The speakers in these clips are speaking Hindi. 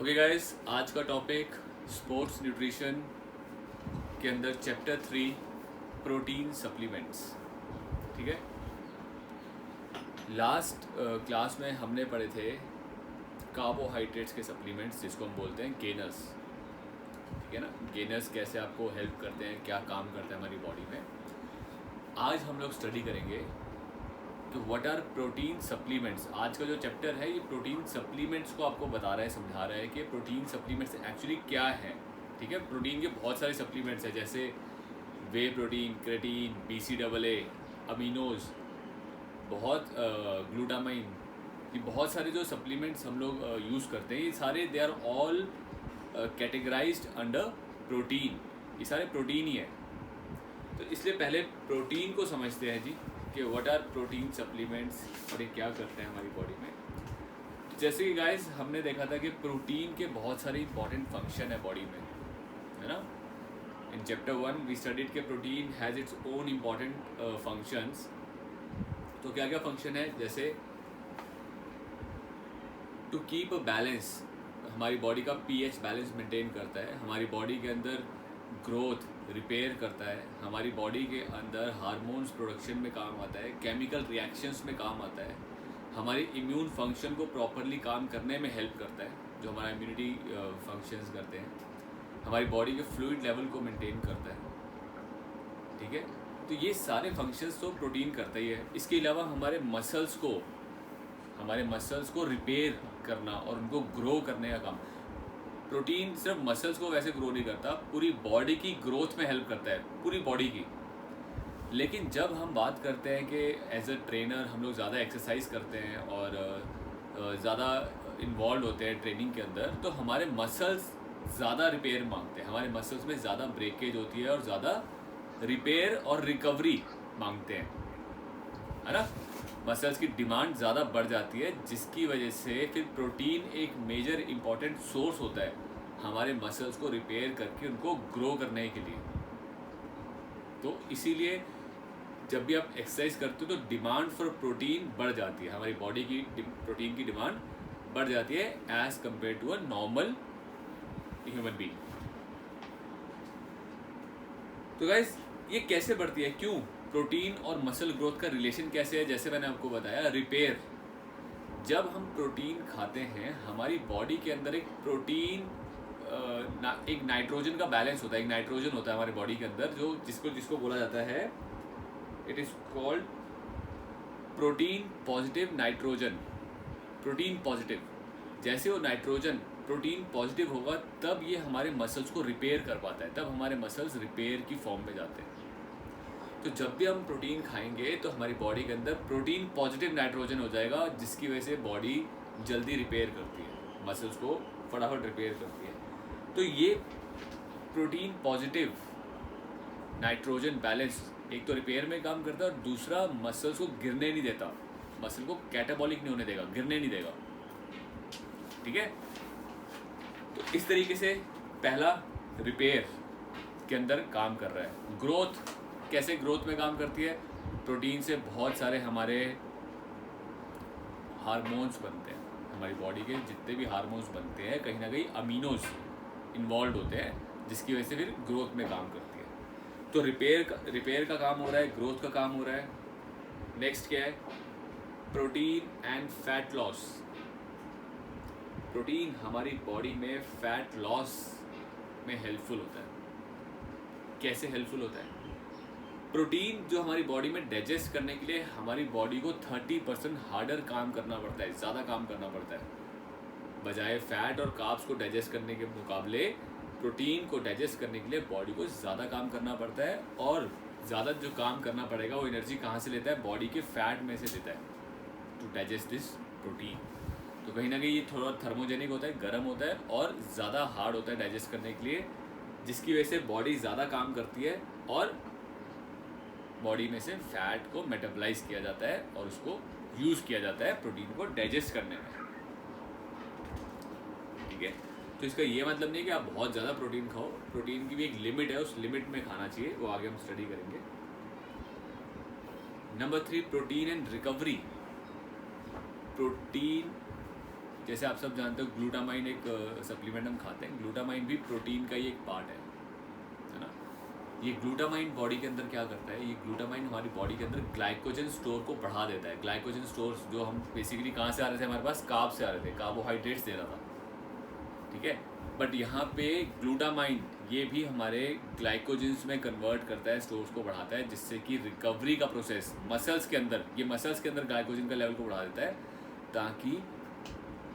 ओके गाइस, आज का टॉपिक स्पोर्ट्स न्यूट्रिशन के अंदर चैप्टर 3 प्रोटीन सप्लीमेंट्स। ठीक है। लास्ट क्लास में हमने पढ़े थे कार्बोहाइड्रेट्स के सप्लीमेंट्स, जिसको हम बोलते हैं गेनर्स। ठीक है ना। गेनर्स कैसे आपको हेल्प करते हैं, क्या काम करते हैं हमारी बॉडी में। आज हम लोग स्टडी करेंगे कि व्हाट आर प्रोटीन सप्लीमेंट्स। आज का जो चैप्टर है ये प्रोटीन सप्लीमेंट्स को आपको बता रहा है, समझा रहा है कि प्रोटीन सप्लीमेंट्स एक्चुअली क्या है। ठीक है। प्रोटीन के बहुत सारे सप्लीमेंट्स हैं, जैसे वे प्रोटीन, क्रेटीन, BCAA, अमीनोज, बहुत ग्लूटामाइन, ये बहुत सारे जो सप्लीमेंट्स हम लोग यूज़ करते हैं, ये सारे they are all categorised under protein. ये सारे प्रोटीन ही है। तो इसलिए पहले प्रोटीन को समझते हैं जी कि व्हाट आर प्रोटीन सप्लीमेंट्स और ये क्या करते हैं हमारी बॉडी में। तो जैसे कि गाइस हमने देखा था कि प्रोटीन के बहुत सारे इंपॉर्टेंट फंक्शन है बॉडी में, है ना। इन चैप्टर 1 वी स्टडीड के protein has its own important functions. तो क्या क्या फंक्शन है, जैसे टू कीप अ बैलेंस, हमारी बॉडी का pH बैलेंस मेंटेन करता है, हमारी बॉडी के अंदर ग्रोथ रिपेयर करता है, हमारी बॉडी के अंदर हार्मोन्स प्रोडक्शन में काम आता है, केमिकल रिएक्शंस में काम आता है, हमारी इम्यून फंक्शन को प्रॉपरली काम करने में हेल्प करता है, जो हमारा इम्यूनिटी फंक्शंस करते हैं, हमारी बॉडी के फ्लूइड लेवल को मेंटेन करता है। ठीक है। तो ये सारे फंक्शंस तो प्रोटीन करता ही है। इसके अलावा हमारे मसल्स को रिपेयर करना और उनको ग्रो करने का काम। प्रोटीन सिर्फ मसल्स को वैसे ग्रो नहीं करता, पूरी बॉडी की ग्रोथ में हेल्प करता है, पूरी बॉडी की। लेकिन जब हम बात करते हैं कि एज अ ट्रेनर हम लोग ज़्यादा एक्सरसाइज करते हैं और ज़्यादा इन्वॉल्व होते हैं ट्रेनिंग के अंदर, तो हमारे मसल्स ज़्यादा रिपेयर मांगते हैं, हमारे मसल्स में ज़्यादा ब्रेकेज होती है और ज़्यादा रिपेयर और रिकवरी मांगते हैं, है ना। मसल्स की डिमांड ज़्यादा बढ़ जाती है, जिसकी वजह से फिर प्रोटीन एक मेजर इम्पॉर्टेंट सोर्स होता है हमारे मसल्स को रिपेयर करके उनको ग्रो करने के लिए। तो इसीलिए जब भी आप एक्सरसाइज करते हो तो डिमांड फॉर प्रोटीन बढ़ जाती है, हमारी बॉडी की प्रोटीन की डिमांड बढ़ जाती है as compare to a normal human being. तो गाइस ये कैसे बढ़ती है, क्यों, प्रोटीन और मसल ग्रोथ का रिलेशन कैसे है। जैसे मैंने आपको बताया, रिपेयर। जब हम प्रोटीन खाते हैं, हमारी बॉडी के अंदर एक प्रोटीन एक नाइट्रोजन का बैलेंस होता है, एक नाइट्रोजन होता है हमारी बॉडी के अंदर, जो जिसको बोला जाता है, it is called protein positive nitrogen. Protein positive, जैसे वो नाइट्रोजन प्रोटीन पॉजिटिव होगा तब ये हमारे मसल्स को रिपेयर कर पाता है, तब हमारे मसल्स रिपेयर की फॉर्म में जाते हैं। तो जब भी हम प्रोटीन खाएंगे तो हमारी बॉडी के अंदर प्रोटीन पॉजिटिव नाइट्रोजन हो जाएगा, जिसकी वजह से बॉडी जल्दी रिपेयर करती है, मसल्स को फटाफट रिपेयर करती है। तो ये प्रोटीन पॉजिटिव नाइट्रोजन बैलेंस एक तो रिपेयर में काम करता है और दूसरा मसल्स को गिरने नहीं देता, मसल को कैटाबॉलिक नहीं होने देगा, गिरने नहीं देगा। ठीक है। तो इस तरीके से पहला रिपेयर के अंदर काम कर रहा है। ग्रोथ, कैसे ग्रोथ में काम करती है, प्रोटीन से बहुत सारे हमारे हार्मोन्स बनते हैं, हमारी बॉडी के जितने भी हार्मोन्स बनते हैं कहीं ना कहीं अमीनोज इन्वॉल्व होते हैं, जिसकी वजह से फिर ग्रोथ में काम करती है। तो रिपेयर का काम हो रहा है, ग्रोथ का काम हो रहा है। नेक्स्ट क्या है, protein and fat loss. Protein हमारी बॉडी में फैट लॉस में हेल्पफुल होता है। कैसे हेल्पफुल होता है, प्रोटीन जो हमारी बॉडी में डाइजेस्ट करने के लिए हमारी बॉडी को 30% हार्डर काम करना पड़ता है, ज़्यादा काम करना पड़ता है। बजाय फैट और कार्ब्स को डाइजेस्ट करने के मुकाबले प्रोटीन को डाइजेस्ट करने के लिए बॉडी को ज़्यादा काम करना पड़ता है, और ज़्यादा जो काम करना पड़ेगा वो एनर्जी कहाँ से लेता है, बॉडी के फैट में से लेता है टू डाइजेस्ट दिस प्रोटीन। तो कहीं ना कहीं ये थोड़ा थर्मोजेनिक होता है, गर्म होता है और ज़्यादा हार्ड होता है डाइजेस्ट करने के लिए, जिसकी वजह से बॉडी ज़्यादा काम करती है और बॉडी में से फैट को मेटाबलाइज किया जाता है और उसको यूज़ किया जाता है प्रोटीन को डाइजेस्ट करने में। ठीक है। तो इसका ये मतलब नहीं कि आप बहुत ज़्यादा प्रोटीन खाओ, प्रोटीन की भी एक लिमिट है, उस लिमिट में खाना चाहिए, वो आगे हम स्टडी करेंगे। Number 3, protein and recovery. Protein जैसे आप सब जानते हो ग्लूटामाइन एक सप्लीमेंट हम खाते हैं, ग्लूटामाइन भी प्रोटीन का ही एक पार्ट है ना। ये ग्लूटामाइन बॉडी के अंदर क्या करता है, ये ग्लूटामाइन हमारी बॉडी के अंदर ग्लाइकोजन स्टोर को बढ़ा देता है। ग्लाइकोजन स्टोर्स जो हम बेसिकली कहाँ से आ रहे थे, हमारे पास कार्ब से आ रहे थे, कार्बोहाइड्रेट्स दे रहा था, ठीक है। बट यहाँ पे ग्लूटामाइन ये भी हमारे ग्लाइकोजन्स में कन्वर्ट करता है, स्टोर्स को बढ़ाता है, जिससे कि रिकवरी का प्रोसेस मसल्स के अंदर, ये मसल्स के अंदर ग्लाइकोजन का लेवल को बढ़ा देता है, ताकि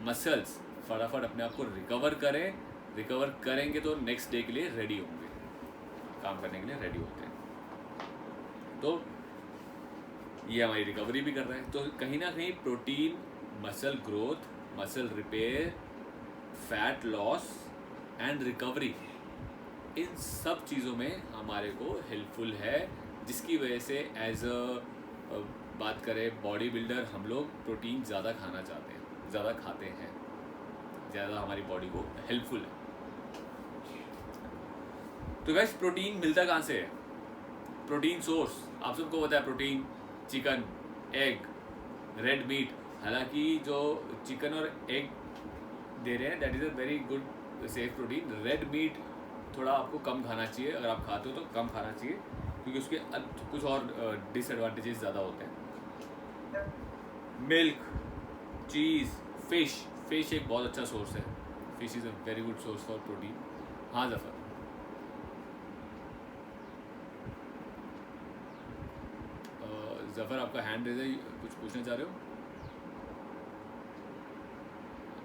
मसल्स फटाफट अपने आप को रिकवर करें। रिकवर करेंगे तो नेक्स्ट डे के लिए रेडी होंगे, काम करने के लिए रेडी होते हैं। तो ये हमारी रिकवरी भी कर रहा है। तो कहीं ना कहीं protein muscle growth, muscle repair, fat loss and recovery, इन सब चीज़ों में हमारे को हेल्पफुल है, जिसकी वजह से एज अ बात करें बॉडी बिल्डर, हम लोग प्रोटीन ज़्यादा खाना चाहते हैं, ज़्यादा खाते हैं, ज़्यादा हमारी बॉडी को हेल्पफुल है। तो वैसे प्रोटीन मिलता कहाँ से है? प्रोटीन सोर्स आप सबको पता है, protein chicken, egg, red meat. हालांकि जो चिकन और एग दे रहे हैं that is a very good safe protein. Red meat थोड़ा आपको कम खाना चाहिए, अगर आप खाते हो तो कम खाना चाहिए, क्योंकि उसके कुछ और डिसएडवांटेजेस ज़्यादा होते हैं। मिल्क, चीज़, फिश एक बहुत अच्छा सोर्स है। Fish is a very good source for protein. हाँ जफर, जफर आपका हैंड रेज है, कुछ पूछना चाह रहे हो?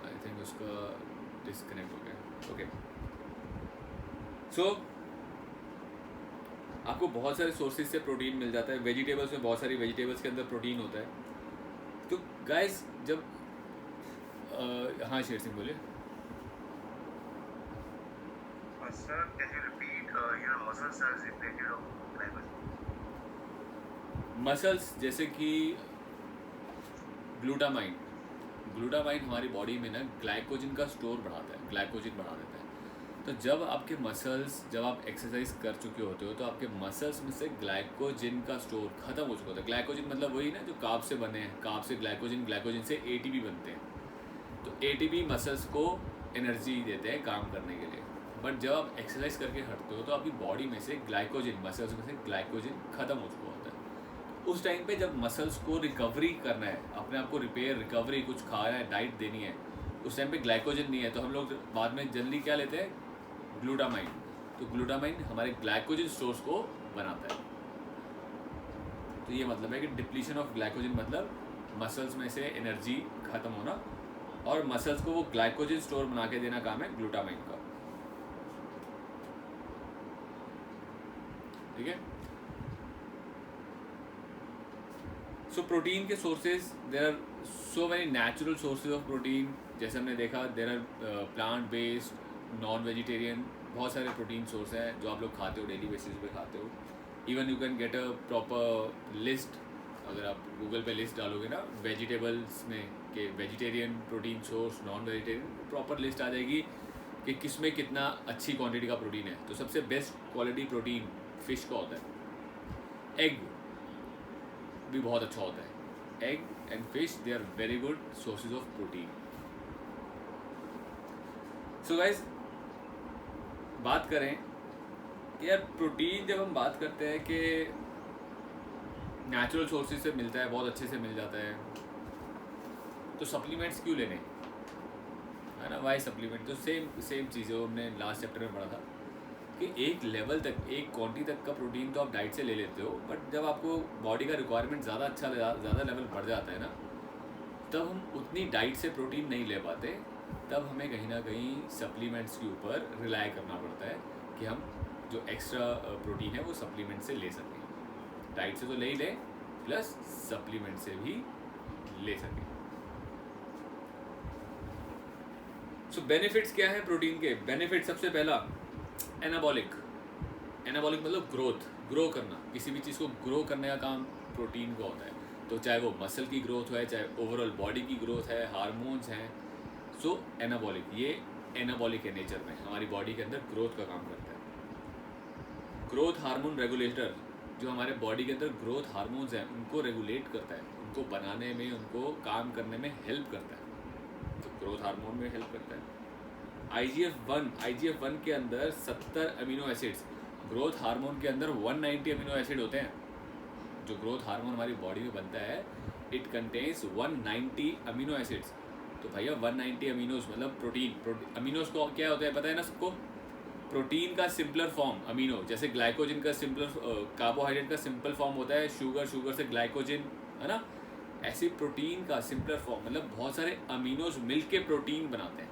आई थिंक उसका डिस्कनेक्ट हो गया। ओके, सो आपको बहुत सारे सोर्सेज से प्रोटीन मिल जाता है। वेजिटेबल्स में बहुत सारी वेजिटेबल्स के अंदर प्रोटीन होता है। तो गाइस जब हाँ शेर सिंह बोले। Sir, can you repeat your muscles as related of glycogen? Muscles जैसे कि ग्लूटामाइन हमारी बॉडी में ना ग्लाइकोजन का स्टोर बढ़ाता है, ग्लाइकोजन बढ़ा देता है। तो जब आपके मसल्स, जब आप एक्सरसाइज कर चुके होते हो, तो आपके मसल्स में से ग्लाइकोजन का स्टोर खत्म हो चुका होता है। ग्लाइकोजन मतलब वही ना जो कार्ब से बने हैं, कार्ब से ग्लाइकोजन, ग्लाइकोजन से एटीपी बनते हैं। तो एटीपी मसल्स को एनर्जी देते हैं काम करने के लिए। बट जब आप एक्सरसाइज करके हटते हो तो आपकी बॉडी में से ग्लाइकोजन, मसल्स में से ग्लाइकोजन खत्म हो चुका होता है। उस टाइम पे जब मसल्स को रिकवरी करना है, अपने आप को रिपेयर, रिकवरी, कुछ खाना है, डाइट देनी है, उस टाइम पे ग्लाइकोजन नहीं है, तो हम लोग बाद में जनरली क्या लेते हैं, ग्लूटामाइन। तो ग्लूटामाइन हमारे ग्लाइकोजन स्टोर्स को बनाता है। तो ये मतलब है कि डिप्लीशन ऑफ ग्लाइकोजन मतलब मसल्स में से एनर्जी खत्म होना, और मसल्स को वो ग्लाइकोजन स्टोर बना के देना काम है ग्लूटामाइन का, ठीक है। सो प्रोटीन के sources, there are so many natural sources of protein. जैसे हमने देखा, there are plant based, non vegetarian, बहुत सारे प्रोटीन सोर्स हैं जो आप लोग खाते हो, डेली बेसिस पे खाते हो। Even you can get a proper list, अगर आप गूगल पे लिस्ट डालोगे ना वेजिटेबल्स में कि vegetarian protein source, non vegetarian, proper list आ जाएगी कि किस में कितना अच्छी क्वांटिटी का प्रोटीन है। तो सबसे बेस्ट क्वालिटी प्रोटीन फिश का होता है। एग भी बहुत अच्छा होता है। Egg and fish, they are very good sources of protein. So guys, बात करें कि यार प्रोटीन, जब हम बात करते हैं कि नेचुरल सोर्सेज से मिलता है, बहुत अच्छे से मिल जाता है, तो सप्लीमेंट्स क्यों लेने, है ना। Why supplement? तो सेम चीज़ है, हमने लास्ट चैप्टर में पढ़ा था कि एक लेवल तक, एक क्वांटिटी तक का प्रोटीन तो आप डाइट से ले लेते हो, बट जब आपको बॉडी का रिक्वायरमेंट ज़्यादा लेवल बढ़ जाता है ना, तब हम उतनी डाइट से प्रोटीन नहीं ले पाते। तब हमें कहीं ना कहीं सप्लीमेंट्स के ऊपर रिलाई करना पड़ता है कि हम जो एक्स्ट्रा प्रोटीन है वो सप्लीमेंट से ले सकें। डाइट से तो ले ही लें, प्लस सप्लीमेंट से भी ले सकें। सो बेनिफिट्स क्या है प्रोटीन के? बेनिफिट सबसे पहला, एनाबॉलिक मतलब ग्रो करना। किसी भी चीज़ को ग्रो करने का काम प्रोटीन को होता है। तो चाहे वो मसल की ग्रोथ है, चाहे ओवरऑल बॉडी की ग्रोथ है, हार्मोन्स हैं। सो एनाबॉलिक, ये एनाबॉलिक है नेचर में, हमारी बॉडी के अंदर ग्रोथ का काम करता है। ग्रोथ हार्मोन रेगुलेटर, जो हमारे बॉडी के अंदर ग्रोथ हार्मोन्स हैं उनको रेगुलेट करता है, उनको बनाने में, उनको काम करने में हेल्प करता है। तो ग्रोथ हार्मोन में हेल्प करता है। IGF-1 के अंदर 70 अमीनो एसिड्स, ग्रोथ हार्मोन के अंदर 190 अमीनो एसिड होते हैं। जो ग्रोथ हार्मोन हमारी बॉडी में बनता है, इट कंटेन्स 190 अमीनो एसिड्स। तो भैया 190 अमीनोज मतलब प्रोटीन, अमीनोज को क्या होता है पता है ना सबको? प्रोटीन का सिंपलर फॉर्म अमीनो, जैसे ग्लाइकोजन का सिंपलर, कार्बोहाइड्रेट का सिंपल फॉर्म होता है शुगर, शुगर से ग्लाइकोजन, है ना? ऐसे प्रोटीन का सिंपलर फॉर्म मतलब बहुत सारे अमीनोज मिलके प्रोटीन बनाते हैं।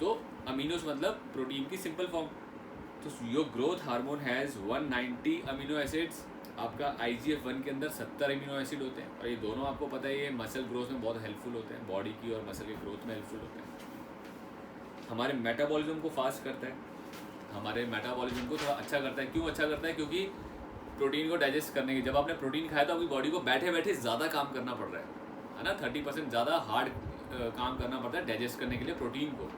तो अमीनोज मतलब प्रोटीन की सिंपल फॉर्म। तो your growth hormone has 190 amino acids, आपका IGF-1 के अंदर 70 अमीनो एसिड होते हैं, और ये दोनों आपको पता है ये मसल ग्रोथ में बहुत हेल्पफुल होते हैं, बॉडी की और मसल की ग्रोथ में हेल्पफुल होते हैं। हमारे मेटाबॉलिज्म को फास्ट करता है, हमारे मेटाबॉलिज्म को थोड़ा अच्छा करता है। क्यों अच्छा करता है? क्योंकि प्रोटीन को डाइजेस्ट करने की, जब आपने प्रोटीन खाया तो आपकी बॉडी को बैठे बैठे ज़्यादा काम करना पड़ रहा है ना? 30% ज़्यादा हार्ड काम करना पड़ता है डाइजेस्ट करने के लिए प्रोटीन को।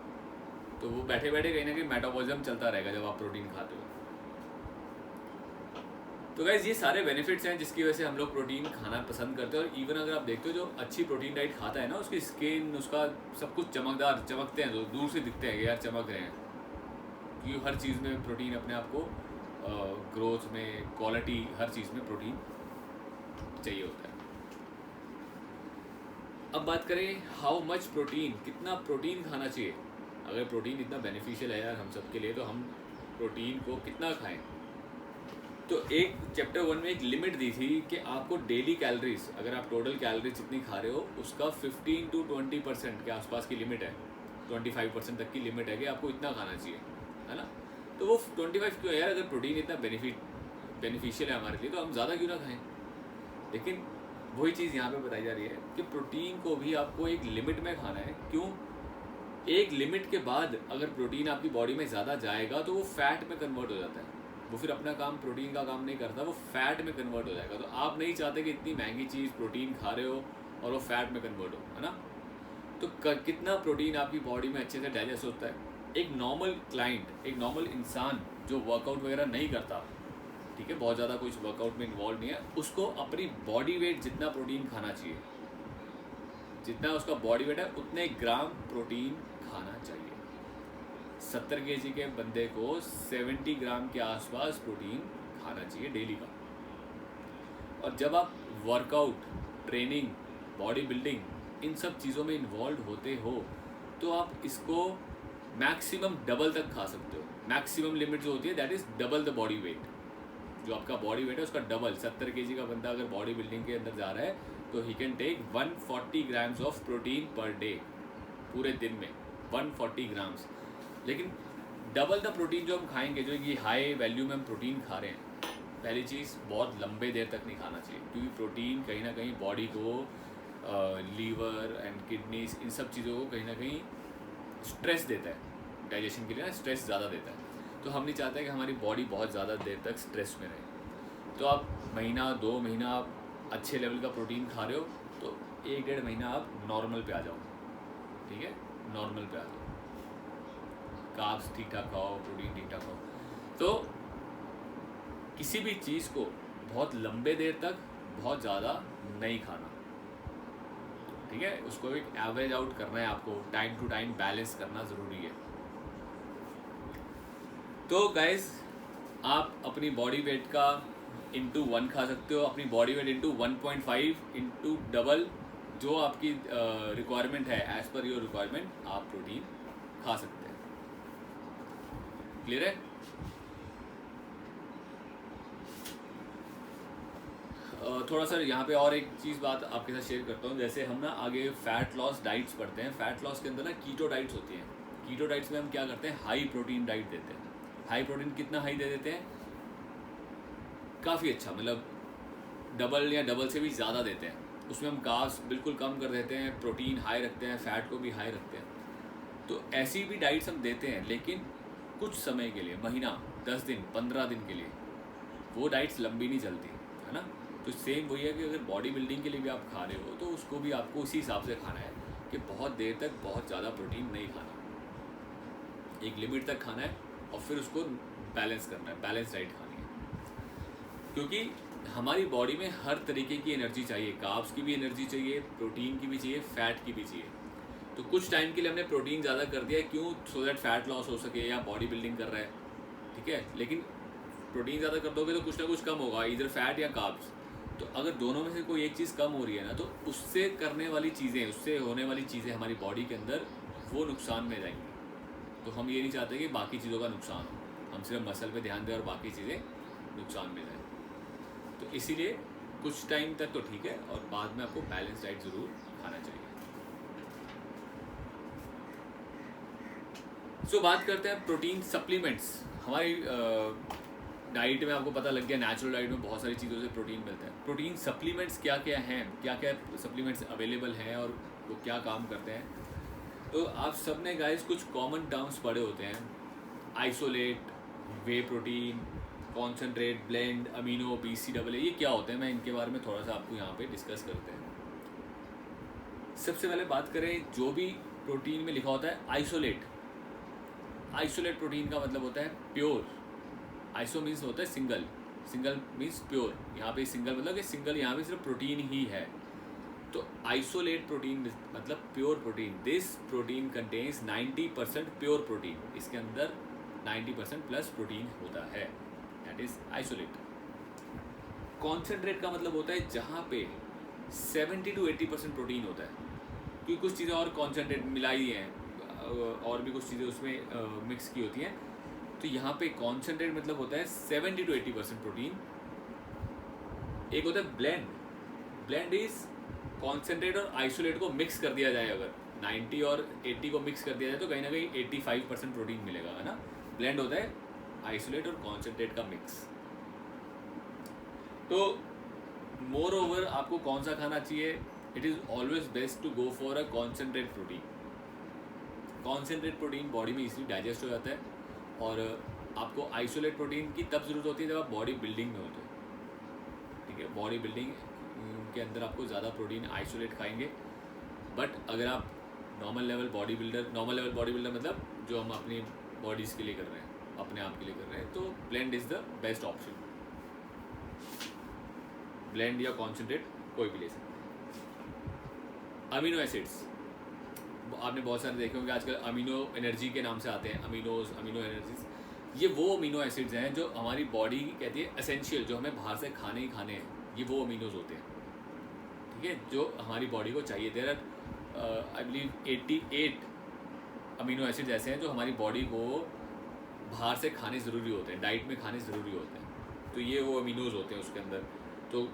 तो वो बैठे बैठे कहीं ना कहीं मेटाबॉलिज्म चलता रहेगा जब आप प्रोटीन खाते हो। तो गाइस ये सारे बेनिफिट्स हैं जिसकी वजह से हम लोग प्रोटीन खाना पसंद करते हैं। और इवन अगर आप देखते हो जो अच्छी प्रोटीन डाइट खाता है ना, उसकी स्किन, उसका सब कुछ चमकदार, चमकते हैं, तो दूर से दिखते हैं कि यार चमक रहे हैं, क्योंकि हर चीज़ में प्रोटीन अपने आप को ग्रोथ में, क्वालिटी, हर चीज़ में प्रोटीन चाहिए होता है। अब बात करें हाउ मच प्रोटीन, कितना प्रोटीन खाना चाहिए। अगर प्रोटीन इतना बेनिफिशियल है यार हम सब के लिए, तो हम प्रोटीन को कितना खाएं? तो एक चैप्टर 1 में एक लिमिट दी थी कि आपको डेली कैलोरीज, अगर आप टोटल कैलोरीज जितनी खा रहे हो उसका 15 to 20% के आसपास की लिमिट है, 25% तक की लिमिट है कि आपको इतना खाना चाहिए, है ना? तो वो 25 क्यों है यार? अगर प्रोटीन इतना बेनिफिशियल है हमारे लिए तो हम ज़्यादा क्यों ना खाएं? लेकिन वही चीज़ यहाँ पे बताई जा रही है कि प्रोटीन को भी आपको एक लिमिट में खाना है। क्यों? एक लिमिट के बाद अगर प्रोटीन आपकी बॉडी में ज़्यादा जाएगा तो वो फैट में कन्वर्ट हो जाता है, वो फिर अपना काम, प्रोटीन का काम नहीं करता, वो फैट में कन्वर्ट हो जाएगा। तो आप नहीं चाहते कि इतनी महंगी चीज़ प्रोटीन खा रहे हो और वो फैट में कन्वर्ट हो, है ना? तो कितना प्रोटीन आपकी बॉडी में अच्छे से डाइजेस्ट होता है? एक नॉर्मल क्लाइंट, एक नॉर्मल इंसान जो वर्कआउट वगैरह नहीं करता, ठीक है, बहुत ज़्यादा कुछ वर्कआउट में इन्वॉल्व नहीं है, उसको अपनी बॉडी वेट जितना प्रोटीन खाना चाहिए, जितना उसका बॉडी वेट है उतने ग्राम प्रोटीन खाना चाहिए। 70 kg के बंदे को 70 ग्राम के आसपास प्रोटीन खाना चाहिए डेली का। और जब आप वर्कआउट, ट्रेनिंग, बॉडी बिल्डिंग, इन सब चीज़ों में इन्वॉल्व होते हो तो आप इसको मैक्सिमम डबल तक खा सकते हो। मैक्सिमम लिमिट जो होती है that is double the body weight. जो आपका बॉडी वेट है उसका डबल। 70 kg का बंदा अगर बॉडी बिल्डिंग के अंदर जा रहा है तो he can take 140 grams of protein per day, पूरे दिन में 140 ग्राम्स। लेकिन डबल द प्रोटीन जो हम खाएंगे, जो ये हाई वैल्यू में हम प्रोटीन खा रहे हैं, पहली चीज़ बहुत लंबे देर तक नहीं खाना चाहिए, क्योंकि प्रोटीन कहीं ना कहीं बॉडी को, लीवर एंड किडनीज, इन सब चीज़ों को कहीं ना कहीं स्ट्रेस देता है, डाइजेशन के लिए ना स्ट्रेस ज़्यादा देता है। तो हम नहीं चाहते कि हमारी बॉडी बहुत ज़्यादा देर तक स्ट्रेस में रहे। तो आप महीना 2 महीना आप अच्छे लेवल का प्रोटीन खा रहे हो तो 1-1.5 महीना आप नॉर्मल पे आ जाओ, ठीक है, नॉर्मल पे आ जाओ, कार्ब्स ठीक ठाक खाओ, प्रोटीन ठीक ठाक खाओ। तो किसी भी चीज़ को बहुत लंबे देर तक बहुत ज़्यादा नहीं खाना, ठीक है, उसको एक एवरेज आउट करना है आपको, टाइम टू टाइम बैलेंस करना ज़रूरी है। तो गाइस आप अपनी बॉडी वेट का इंटू 1 खा सकते हो, अपनी body weight into 1.5 into double जो आपकी रिक्वायरमेंट है, एज पर योर रिक्वायरमेंट आप प्रोटीन खा सकते हैं। क्लियर है? थोड़ा सा यहाँ पे और एक चीज़ बात आपके साथ शेयर करता हूँ। जैसे हम ना आगे फ़ैट लॉस डाइट्स पढ़ते हैं, फ़ैट लॉस के अंदर ना कीटो डाइट्स होती हैं। कीटो डाइट्स में हम क्या करते हैं, हाई प्रोटीन डाइट देते हैं। हाई प्रोटीन कितना हाई दे देते हैं? काफ़ी अच्छा, मतलब डबल या डबल से भी ज़्यादा देते हैं। उसमें हम कार्ब्स बिल्कुल कम कर देते हैं, प्रोटीन हाई रखते हैं, फ़ैट को भी हाई रखते हैं। तो ऐसी भी डाइट्स हम देते हैं, लेकिन कुछ समय के लिए, महीना, 10 दिन, 15 दिन के लिए। वो डाइट्स लंबी नहीं चलती, है ना? तो सेम वही है कि अगर बॉडी बिल्डिंग के लिए भी आप खा रहे हो तो उसको भी आपको उसी हिसाब से खाना है कि बहुत देर तक बहुत ज़्यादा प्रोटीन नहीं खाना, एक लिमिट तक खाना है और फिर उसको बैलेंस करना है, बैलेंस डाइट खानी है। क्योंकि हमारी बॉडी में हर तरीके की एनर्जी चाहिए, कार्ब्स की भी एनर्जी चाहिए, प्रोटीन की भी चाहिए, फैट की भी चाहिए। तो कुछ टाइम के लिए हमने प्रोटीन ज़्यादा कर दिया है, क्यों? सो दैट फैट लॉस हो सके, या बॉडी बिल्डिंग कर रहा है, ठीक है। लेकिन प्रोटीन ज़्यादा कर दोगे तो कुछ ना कुछ कम होगा, इधर फैट या कार्ब्स। तो अगर दोनों में से कोई एक चीज़ कम हो रही है ना, तो उससे करने वाली चीज़ें, उससे होने वाली चीज़ें हमारी बॉडी के अंदर वो नुकसान में जाएंगी। तो हम ये नहीं चाहते कि बाकी चीज़ों का नुकसान हो, हम सिर्फ मसल पे ध्यान दें और बाकी चीज़ें नुकसान में जाए। तो इसीलिए कुछ टाइम तक तो ठीक है, और बाद में आपको बैलेंस डाइट ज़रूर खाना चाहिए। सो बात करते हैं प्रोटीन सप्लीमेंट्स। हमारी डाइट में आपको पता लग गया, नेचुरल डाइट में बहुत सारी चीज़ों से प्रोटीन मिलता है। प्रोटीन सप्लीमेंट्स क्या क्या हैं, क्या क्या सप्लीमेंट्स अवेलेबल हैं और वो क्या काम करते हैं। तो आप सब ने गाइस कुछ कॉमन टर्म्स पढ़े होते हैं, isolate, whey protein, concentrate, blend, amino, BCAA। ये क्या होते हैं, मैं इनके बारे में थोड़ा सा आपको यहाँ पे डिस्कस करते हैं। सबसे पहले बात करें, जो भी प्रोटीन में लिखा होता है आइसोलेट, आइसोलेट प्रोटीन का मतलब होता है प्योर। आइसो मीन्स होता है सिंगल, सिंगल मीन्स प्योर। यहाँ पे सिंगल मतलब कि सिंगल, यहाँ पे सिर्फ प्रोटीन ही है। तो आइसोलेट प्रोटीन मतलब pure protein. This protein contains 90% pure protein. इसके अंदर 90% प्लस प्रोटीन होता है, दैट इज आइसोलेट। कॉन्सेंट्रेट का मतलब होता है जहाँ पे 70 to 80% प्रोटीन होता है, क्योंकि कुछ चीज़ें और कॉन्सेंट्रेट मिलाई हैं, और भी कुछ चीज़ें उसमें मिक्स की होती हैं। तो यहाँ पे कॉन्सेंट्रेट मतलब होता है 70 to 80% प्रोटीन। एक होता है ब्लेंड। ब्लेंड इज कॉन्सेंट्रेट और आइसोलेट को मिक्स कर दिया जाए, अगर 90 और 80 को मिक्स कर दिया जाए तो कहीं ना कहीं 85% प्रोटीन मिलेगा, है ना। ब्लेंड होता है आइसोलेट और कॉन्सेंट्रेट का मिक्स। तो मोर ओवर आपको कौन सा खाना चाहिए? It is always best to go for a concentrate protein. Concentrate protein body में इजीली डाइजेस्ट हो जाता है, और आपको आइसोलेट प्रोटीन की तब ज़रूरत होती है जब आप बॉडी बिल्डिंग में होते हो, ठीक है। बॉडी बिल्डिंग के अंदर आपको ज़्यादा प्रोटीन आइसोलेट खाएंगे। बट अगर आप नॉर्मल लेवल बॉडी बिल्डर मतलब जो हम अपनी बॉडीज़ के लिए कर रहे हैं, अपने आप के लिए कर रहे हैं, तो blend is the best option. Blend या कॉन्सेंट्रेट कोई भी ले सकते हैं। अमीनो एसिड्स आपने बहुत सारे देखे होंगे आजकल, अमीनो एनर्जी के नाम से आते हैं, अमीनोज, अमीनो एनर्जीज। ये वो अमीनो एसिड्स हैं जो हमारी बॉडी कहती है एसेंशियल, जो हमें बाहर से खाने ही खाने हैं। ये वो अमीनोज होते हैं, ठीक है, जो हमारी बॉडी को चाहिए। There are I believe 88 amino acids ऐसे हैं जो हमारी बॉडी को बाहर से खाने ज़रूरी होते हैं, डाइट में खाने ज़रूरी होते हैं। तो ये वो अमीनोज होते हैं उसके अंदर। तो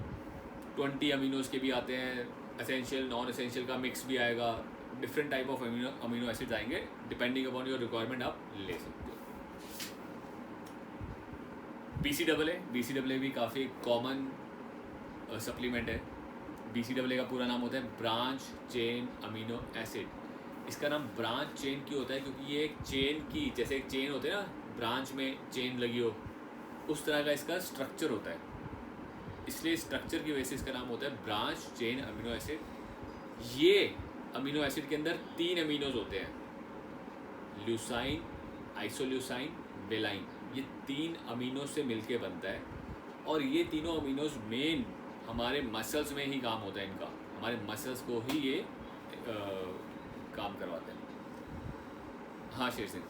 20 अमीनोज के भी आते हैं, एसेंशियल, नॉन एसेंशियल का मिक्स भी आएगा। Different type of amino acids आएंगे, डिपेंडिंग अपॉन योर रिक्वायरमेंट आप ले सकते हो। BCAA भी काफ़ी कॉमन सप्लीमेंट है। BCAA का पूरा नाम होता है ब्रांच चेन अमीनो एसिड। इसका नाम ब्रांच चेन क्यों होता है? क्योंकि ये एक चेन की, जैसे एक चेन होते हैं ना, ब्रांच में चेन लगी हो, उस तरह का इसका स्ट्रक्चर होता है। इसलिए स्ट्रक्चर की वजह से इसका नाम होता है ब्रांच चेन अमीनो एसिड। ये अमीनो एसिड के अंदर 3 अमीनोज होते हैं, ल्यूसाइन, आइसोल्यूसाइन, वेलाइन। ये 3 अमीनोज से मिलके बनता है, और ये तीनों अमीनोज मेन हमारे मसल्स में ही काम होता है इनका। हमारे मसल्स को ही ये काम करवाते हैं। हाँ शेर सिंह।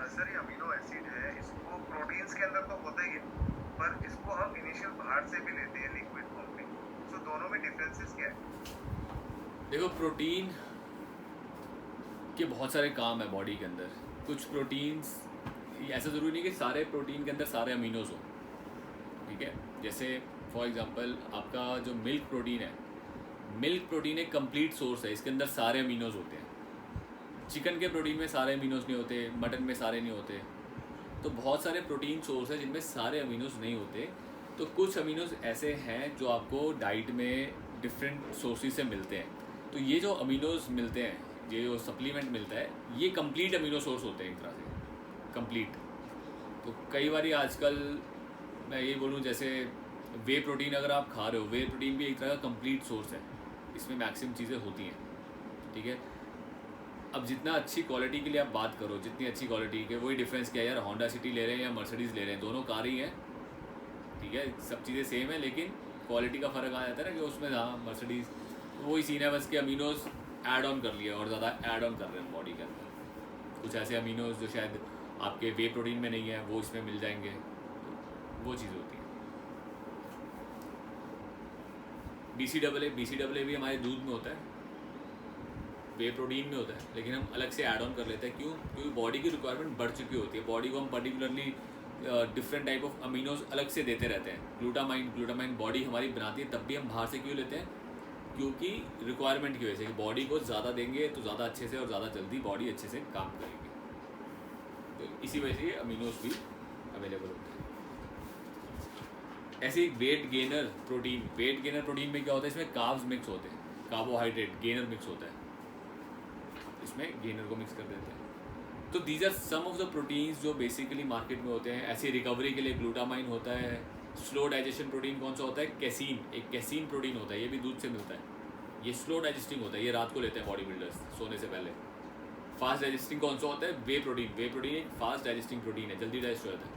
सर ये अमीनो एसिड है, इसको प्रोटीन्स के अंदर तो होता ही है, पर इसको हम इनिशियल बाहर से भी लेते हैं लिक्विड फॉर्म में। तो दोनों में डिफरेंसेस क्या है? देखो, प्रोटीन के बहुत सारे काम है बॉडी के अंदर। कुछ प्रोटीन्स, ऐसा ज़रूरी नहीं कि सारे प्रोटीन के अंदर सारे अमीनोज हो, ठीक है। जैसे फॉर एग्जांपल आपका जो मिल्क प्रोटीन है, मिल्क प्रोटीन एक कंप्लीट सोर्स है, इसके अंदर सारे अमीनोज होते हैं। चिकन के प्रोटीन में सारे अमीनोज नहीं होते, मटन में सारे नहीं होते। तो बहुत सारे प्रोटीन सोर्स है जिनमें सारे अमीनोज नहीं होते। तो कुछ अमीनोज ऐसे हैं जो आपको डाइट में डिफरेंट सोर्सेज से मिलते हैं। तो ये जो अमीनोज मिलते हैं, ये जो सप्लीमेंट मिलता है, ये कंप्लीट अमीनो सोर्स होते हैं, एक तरह से कंप्लीट। तो कई बार आजकल मैं ये बोलूँ, जैसे वे प्रोटीन अगर आप खा रहे हो, वे प्रोटीन भी एक तरह का कंप्लीट सोर्स है, इसमें मैक्सिमम चीज़ें होती हैं, ठीक है। अब जितना अच्छी क्वालिटी के लिए आप बात करो, जितनी अच्छी क्वालिटी के, वही डिफरेंस क्या है यार, होंडा सिटी ले रहे हैं या मर्सिडीज़ ले रहे हैं, दोनों कार ही हैं, ठीक है, सब चीज़ें सेम है, लेकिन क्वालिटी का फ़र्क आ जाता है ना कि उसमें हाँ मर्सिडीज़ वही सीन है, बस के अमीनोज ऐड ऑन कर लिया और ज़्यादा ऐड ऑन कर रहे हैं बॉडी के अंदर, कुछ ऐसे अमीनोज जो शायद आपके वे प्रोटीन में नहीं है वो इसमें मिल जाएंगे, तो वो चीज़ होती है। BCAA भी हमारे दूध में होता है, वे प्रोटीन में होता है, लेकिन हम अलग से ऐड ऑन कर लेते हैं, क्यों? क्योंकि बॉडी की रिक्वायरमेंट बढ़ चुकी होती है, बॉडी को हम पर्टिकुलरली डिफरेंट टाइप ऑफ अमीनोज अलग से देते रहते हैं। ग्लूटामाइन बॉडी हमारी बनाती है, तब भी हम बाहर से क्यों लेते हैं? क्योंकि रिक्वायरमेंट की वजह से, कि बॉडी को ज़्यादा देंगे तो ज़्यादा अच्छे से और ज़्यादा जल्दी बॉडी अच्छे से काम करेगी, तो इसी वजह से ये अमीनोज भी अवेलेबल होते हैं। ऐसे ही वेट गेनर प्रोटीन में क्या होता है, इसमें कार्ब्स मिक्स होते हैं, कार्बोहाइड्रेट गेनर मिक्स होता है, इसमें गेनर को मिक्स कर देते हैं। तो these are some of the proteins जो बेसिकली मार्केट में होते हैं। ऐसे रिकवरी के लिए ग्लूटामाइन होता है। स्लो डाइजेशन प्रोटीन कौन सा होता है? कैसीन, एक कैसीन प्रोटीन होता है, ये भी दूध से मिलता है, ये स्लो डाइजेस्टिंग होता है, ये रात को लेते हैं बॉडी बिल्डर्स सोने से पहले। फास्ट डाइजेस्टिंग कौन सा होता है? वे प्रोटीन एक फास्ट डाइजेस्टिंग प्रोटीन है, जल्दी डाइजेस्ट हो जाता है।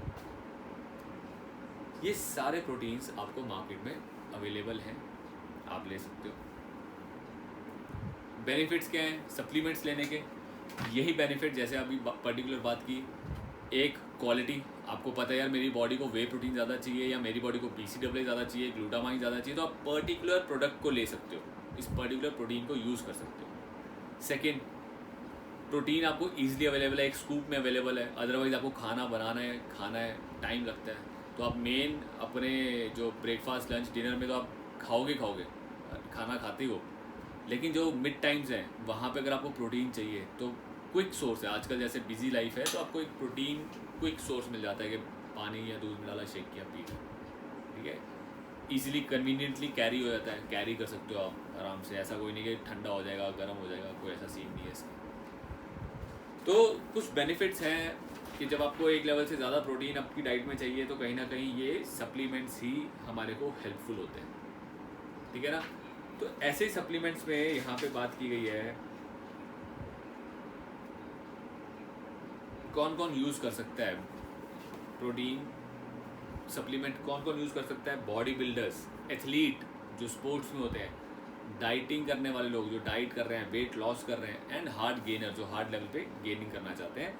ये सारे प्रोटीन्स आपको मार्केट में अवेलेबल हैं, आप ले सकते हो। बेनिफिट्स क्या हैं सप्लीमेंट्स लेने के? यही बेनिफिट, जैसे अभी पर्टिकुलर बात की, एक क्वालिटी, आपको पता है यार मेरी बॉडी को वे प्रोटीन ज़्यादा चाहिए या मेरी बॉडी को BCAA ज़्यादा चाहिए, ग्लूटामाइन ज़्यादा चाहिए, तो आप पर्टिकुलर प्रोडक्ट को ले सकते हो, इस पर्टिकुलर प्रोटीन को यूज़ कर सकते हो। सेकेंड, प्रोटीन आपको ईजिली अवेलेबल है, एक स्कूप में अवेलेबल है। अदरवाइज़ आपको खाना बनाना है, खाना है, टाइम लगता है, तो आप मेन अपने जो ब्रेकफास्ट लंच डिनर में तो आप खाओगे खाना खाते हो, लेकिन जो मिड टाइम्स हैं वहाँ पे अगर आपको प्रोटीन चाहिए तो क्विक सोर्स है। आजकल जैसे बिजी लाइफ है, तो आपको एक प्रोटीन क्विक सोर्स मिल जाता है कि पानी या दूध में डाला शेक किया पी, ठीक है, ईजिली कन्वीनियंटली कैरी हो जाता है, कैरी कर सकते हो आप आराम से। ऐसा कोई नहीं कि ठंडा हो जाएगा, गर्म हो जाएगा, कोई ऐसा सीन नहीं है इसका। तो कुछ बेनिफिट्स हैं कि जब आपको एक लेवल से ज़्यादा प्रोटीन आपकी डाइट में चाहिए, तो कहीं ना कहीं ये सप्लीमेंट्स ही हमारे को हेल्पफुल होते हैं, ठीक है ना। तो ऐसे सप्लीमेंट्स में यहाँ पे बात की गई है, कौन कौन यूज़ कर सकता है प्रोटीन सप्लीमेंट, कौन कौन यूज़ कर सकता है? बॉडी बिल्डर्स, एथलीट जो स्पोर्ट्स में होते हैं, डाइटिंग करने वाले लोग जो डाइट कर रहे हैं, वेट लॉस कर रहे हैं, एंड हार्ड गेनर जो हार्ड लेवल पे गेनिंग करना चाहते हैं,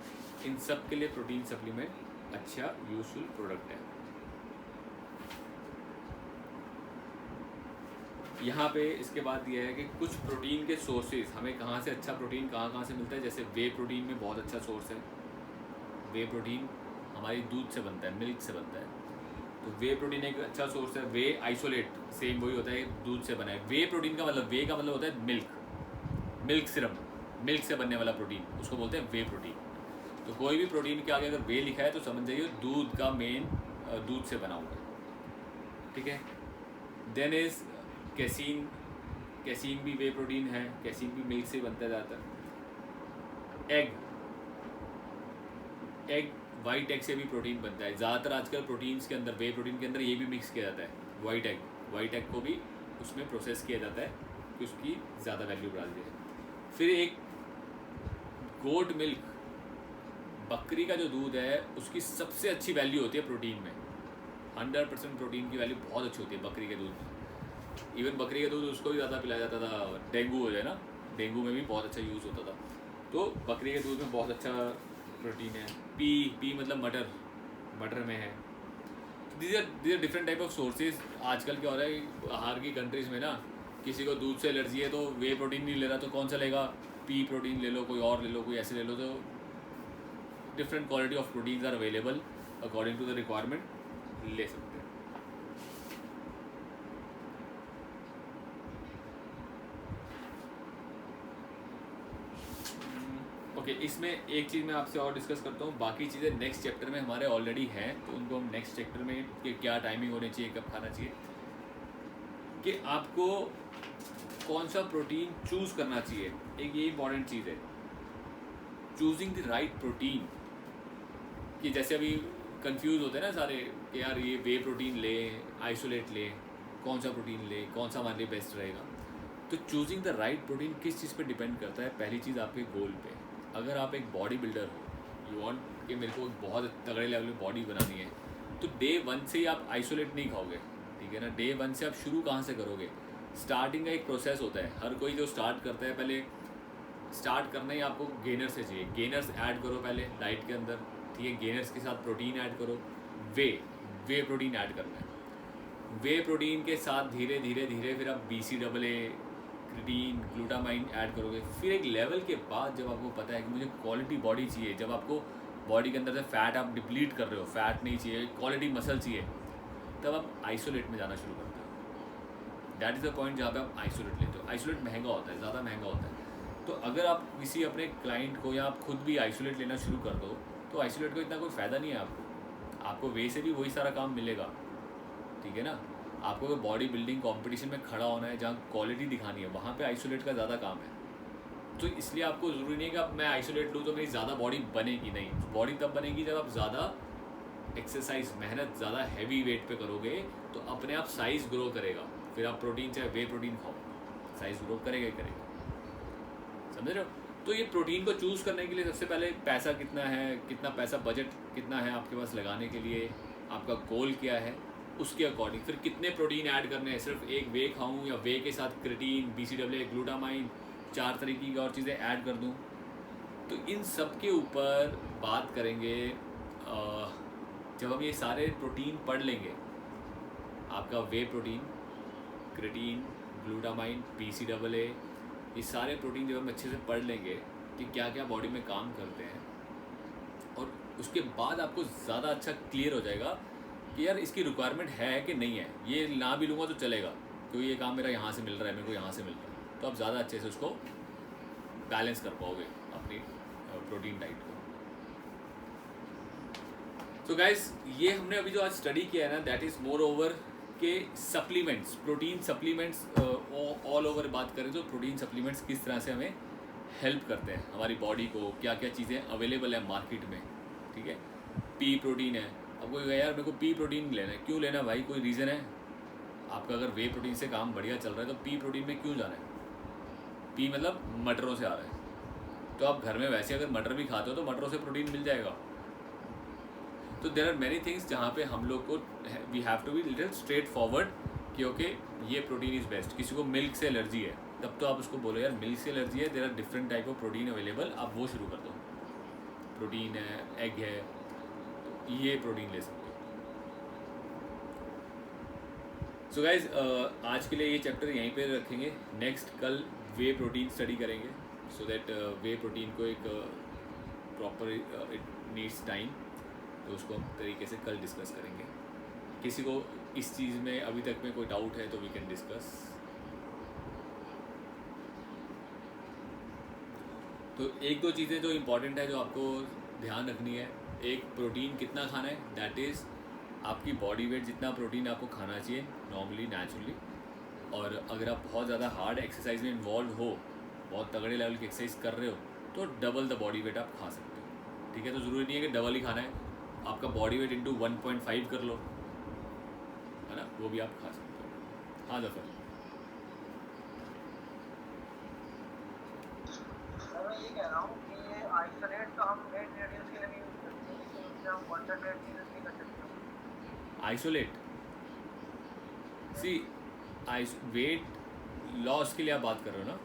इन सब के लिए प्रोटीन सप्लीमेंट अच्छा यूजफुल प्रोडक्ट है। यहाँ पे इसके बाद यह है कि कुछ प्रोटीन के सोर्सेज, हमें कहाँ से अच्छा प्रोटीन कहाँ से मिलता है। जैसे वे प्रोटीन में बहुत अच्छा सोर्स है, वे प्रोटीन हमारी दूध से बनता है, मिल्क से बनता है, तो वे प्रोटीन एक अच्छा सोर्स है। वे आइसोलेट सेम वही होता है, दूध से बना है। वे प्रोटीन का मतलब, वे का मतलब होता है मिल्क सिरम, मिल्क से बनने वाला प्रोटीन, उसको बोलते हैं वे प्रोटीन। तो कोई भी प्रोटीन के आगे अगर वे लिखा है तो समझ जाइए दूध का मेन, दूध से बना हुआ है, ठीक है। देन इज कैसीन भी वे प्रोटीन है, कैसीन भी मिल्क से बनता जाता है। एग वाइट एग से भी प्रोटीन बनता है। ज़्यादातर आजकल प्रोटीन्स के अंदर, वे प्रोटीन के अंदर ये भी मिक्स किया जाता है, वाइट एग को भी उसमें प्रोसेस किया जाता है कि उसकी ज़्यादा वैल्यू बढ़ा दी जाए। फिर एक गोट मिल्क, बकरी का जो दूध है उसकी सबसे अच्छी वैल्यू होती है प्रोटीन में, 100% प्रोटीन की वैल्यू बहुत अच्छी होती है बकरी के दूध में। इवन बकरी का दूध उसको भी ज़्यादा पिलाया जाता था, डेंगू हो जाए ना, डेंगू में भी बहुत अच्छा यूज़ होता था, तो बकरी के दूध में बहुत अच्छा प्रोटीन है। पी मतलब मटर में है। These are different type of sources. आजकल क्या हो रहा है, बाहर की कंट्रीज़ में ना, किसी को दूध से एलर्जी है तो वे प्रोटीन नहीं ले रहा, तो कौन सा लेगा? पी प्रोटीन ले लो, कोई और ले लो, कोई ऐसे ले लो। तो different quality of proteins are available according to the requirement, ले सकते हैं। ओके, इसमें एक चीज़ मैं आपसे और डिस्कस करता हूँ, बाकी चीज़ें नेक्स्ट चैप्टर में हमारे ऑलरेडी हैं, तो उनको हम नेक्स्ट चैप्टर में कि क्या टाइमिंग होनी चाहिए, कब खाना चाहिए, कि आपको कौन सा प्रोटीन चूज़ करना चाहिए। एक ये इंपॉर्टेंट चीज़ है, चूजिंग द राइट प्रोटीन। कि जैसे अभी कंफ्यूज होते हैं ना सारे कि यार ये वे प्रोटीन ले, आइसोलेट ले, कौन सा प्रोटीन ले, कौन सा हमारे लिए बेस्ट रहेगा। तो चूजिंग द राइट प्रोटीन किस चीज़ पे डिपेंड करता है? पहली चीज़ आपके गोल पे। अगर आप एक बॉडी बिल्डर हो, यू वांट कि मेरे को बहुत तगड़े लेवल में बॉडी बनानी है, तो डे 1 से ही आप आइसोलेट नहीं खाओगे, ठीक है ना। डे 1 से आप शुरू कहाँ से करोगे? स्टार्टिंग का एक प्रोसेस होता है। हर कोई जो स्टार्ट करता है, पहले स्टार्ट करना ही आपको गेनर से चाहिए। गेनर्स ऐड करो पहले डाइट के अंदर, ठीक है। गेनर्स के साथ प्रोटीन ऐड करो, वे प्रोटीन ऐड करना है। वे प्रोटीन के साथ धीरे धीरे धीरे फिर आप BCAA, क्रिटीन, ग्लूटामाइन ऐड करोगे। फिर एक लेवल के बाद जब आपको पता है कि मुझे क्वालिटी बॉडी चाहिए, जब आपको बॉडी के अंदर से फैट आप डिप्लीट कर रहे हो, फैट नहीं चाहिए, क्वालिटी मसल चाहिए, तब आप आइसोलेट में जाना शुरू करते हो। दैट इज़ द पॉइंट जहाँ पे आप आइसोलेट लेते हो। आइसोलेट महंगा होता है, ज़्यादा महंगा होता है। तो अगर आप किसी अपने क्लाइंट को या आप खुद भी आइसोलेट लेना शुरू कर दो, तो आइसोलेट को इतना कोई फ़ायदा नहीं है आपको वे से भी वही सारा काम मिलेगा, ठीक है ना। आपको अगर बॉडी बिल्डिंग कॉम्पिटिशन में खड़ा होना है, जहाँ क्वालिटी दिखानी है, वहाँ पे आइसोलेट का ज़्यादा काम है। तो इसलिए आपको ज़रूरी नहीं है कि अब मैं आइसोलेट लूँ तो मेरी ज़्यादा बॉडी बनेगी, नहीं। बॉडी तब बनेगी जब आप ज़्यादा एक्सरसाइज, मेहनत, ज़्यादा हैवी वेट पे करोगे, तो अपने आप साइज़ ग्रो करेगा। फिर आप प्रोटीन चाहे वे प्रोटीन खाओ, साइज़ ग्रो करेगा ही करेगा, समझ रहे हो। तो ये प्रोटीन को चूज़ करने के लिए सबसे पहले पैसा कितना है, कितना पैसा, बजट कितना है आपके पास लगाने के लिए, आपका गोल क्या है, उसके अकॉर्डिंग फिर कितने प्रोटीन ऐड करने हैं। सिर्फ एक वे खाऊं या वे के साथ क्रिटीन, BCAA, ग्लूटामाइन, 4 तरीके की और चीज़ें ऐड कर दूं, तो इन सब के ऊपर बात करेंगे जब हम ये सारे प्रोटीन पढ़ लेंगे। आपका वे प्रोटीन, क्रिटीन, ग्लूटामाइन, BCAA, ये सारे प्रोटीन जब हम अच्छे से पढ़ लेंगे कि क्या क्या बॉडी में काम करते हैं, और उसके बाद आपको ज़्यादा अच्छा क्लियर हो जाएगा कि यार इसकी रिक्वायरमेंट है कि नहीं है। ये ना भी लूँगा तो चलेगा, क्योंकि ये काम मेरा यहाँ से मिल रहा है, मेरे को यहाँ से मिल रहा है, तो आप ज़्यादा अच्छे से उसको बैलेंस कर पाओगे अपनी प्रोटीन डाइट को। तो गाइस, ये हमने अभी जो आज स्टडी किया है ना, दैट इज़ मोर ओवर के supplements, protein supplements all over बात करें तो प्रोटीन सप्लीमेंट्स किस तरह से हमें हेल्प करते हैं हमारी बॉडी को, क्या क्या चीज़ें अवेलेबल है मार्केट में, ठीक है। पी प्रोटीन है, अब कोई कहे यार मेरे को पी प्रोटीन लेना है, क्यों लेना है भाई, कोई रीज़न है? आपका अगर वे प्रोटीन से काम बढ़िया चल रहा है तो पी प्रोटीन में क्यों जाना है? पी मतलब मटरों से आ रहा है, तो आप घर में वैसे अगर मटर भी खाते हो तो मटरों से प्रोटीन मिल जाएगा। तो देर आर मैनी थिंग्स जहाँ पे हम लोग को we have to be little straightforward कि ओके ये प्रोटीन इज़ बेस्ट। किसी को मिल्क से एलर्जी है, तब तो आप उसको बोलो यार मिल्क से एलर्जी है, there are different type of protein available, आप वो शुरू कर दो। प्रोटीन है, एग है, तो ये प्रोटीन ले सकते हो। सो गाइज, आज के लिए ये चैप्टर यहीं पे रखेंगे। नेक्स्ट कल वे प्रोटीन स्टडी करेंगे, सो दैट वे प्रोटीन को एक प्रॉपर इट नीड्स टाइम, तो उसको हम तरीके से कल डिस्कस करेंगे। किसी को इस चीज़ में अभी तक में कोई डाउट है तो वी कैन डिस्कस। तो एक दो चीज़ें जो इम्पॉर्टेंट है जो आपको ध्यान रखनी है, एक प्रोटीन कितना खाना है, दैट इज़ आपकी बॉडी वेट जितना प्रोटीन आपको खाना चाहिए नॉर्मली, नेचुरली। और अगर आप बहुत ज़्यादा हार्ड एक्सरसाइज में इन्वॉल्व हो, बहुत तगड़े लेवल की एक्सरसाइज कर रहे हो, तो डबल द बॉडी वेट आप खा सकते हो, ठीक है। तो ज़रूरी नहीं है कि डबल ही खाना है, आपका बॉडी वेट इंटू 1.5 कर लो, है ना, वो भी आप खा सकते हो। हाँ जफर, मैं ये कह रहा हूँ कि ये आइसोलेट तो हम वेट रिड्यूस के लिए भी यूज करते हैं, लेकिन इससे हम कॉन्सेंट्रेट भी यूज नहीं कर सकते। आइसोलेट सी वेट लॉस के लिए आप बात कर रहे हो ना?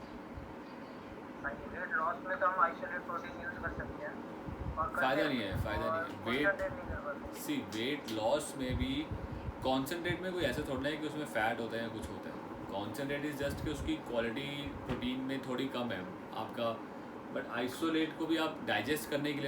वेट लॉस में तो हम आइसोलेट प्रोटीन यूज कर सकते हैं, फ़ायदा नहीं है, फ़ायदा नहीं है। वेट लॉस में भी कॉन्सेंट्रेट में कोई ऐसा थोड़ा है कि उसमें फ़ैट होता है या कुछ होता है। कॉन्सेंट्रेट इज़ जस्ट कि उसकी क्वालिटी प्रोटीन में थोड़ी कम है आपका, बट आइसोलेट को भी आप डाइजेस्ट करने के लिए